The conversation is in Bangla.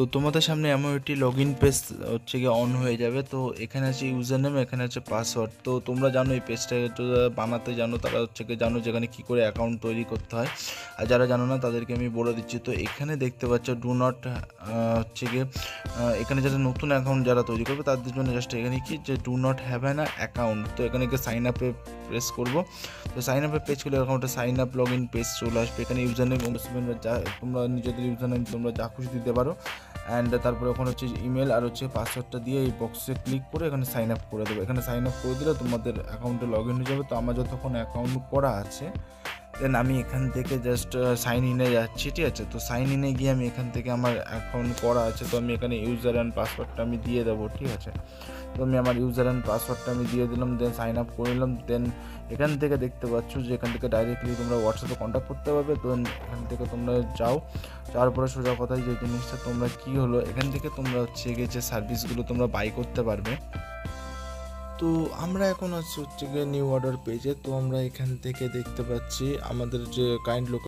তো তোমাদের সামনে এমন একটি লগইন পেজ হচ্ছে গিয়ে অন হয়ে যাবে। তো এখানে আছে ইউজার নেম, এখানে আছে পাসওয়ার্ড। তো তোমরা জানো এই পেজটা বানাতে জানো, তারা হচ্ছে গিয়ে জানো যেখানে কী করে অ্যাকাউন্ট তৈরি করতে হয়। আর যারা জানো না তাদেরকে আমি বলে দিচ্ছি। তো এখানে দেখতে পাচ্ছ ডু নট হচ্ছে গিয়ে এখানে যারা নতুন অ্যাকাউন্ট যারা তৈরি করবে তাদের জন্য জাস্ট এখানে কি যে do not have an account. তো এখানে গিয়ে সাইন আপে প্রেস করবো। তো সাইন আপে পেজ করলে এরকম একটা sign up log in page চলে আসবে। এখানে ইউজার নেম যা তোমরা নিজেদের ইউজার নেম তোমরা যা খুশি দিতে পারো। অ্যান্ড তারপরে ওখানে হচ্ছে ইমেল আর হচ্ছে পাসওয়ার্ডটা দিয়ে এই বক্সে ক্লিক করে এখানে সাইন আপ করে দেবে। এখানে সাইন আপ করে দিলে তোমাদের অ্যাকাউন্টে লগ ইন হয়ে যাবে। তো আমার যতক্ষণ অ্যাকাউন্ট করা আছে দেন আমি এখান থেকে জাস্ট সাইন ইনে যাচ্ছি, ঠিক আছে। তো সাইন ইনে গিয়ে আমি এখান থেকে আমার অ্যাকাউন্ট করা আছে, তো আমি এখানে ইউজার অ্যান্ড পাসওয়ার্ডটা আমি দিয়ে দেবো, ঠিক আছে। তো আমি আমার ইউজার অ্যান্ড পাসওয়ার্ডটা আমি দিয়ে দিলাম, দেন সাইন আপ করে নিলাম। দেন এখান থেকে দেখতে পাচ্ছ যে এখান থেকে ডাইরেক্টলি তোমরা হোয়াটসঅ্যাপে কন্ট্যাক্ট করতে পারবে। তো এখান থেকে তোমরা যাওয়ার পরে সোজা কথাই যে জিনিসটা তোমরা কী হলো এখান থেকে তোমরা হচ্ছে গিয়ে যে সার্ভিসগুলো তোমরা বাই করতে পারবে। তো আমরা এখন হচ্ছে গিয়ে নিউ অর্ডার পেজে। তো আমরা এখান থেকে দেখতে পাচ্ছি আমাদের যে কাইন্ড লোক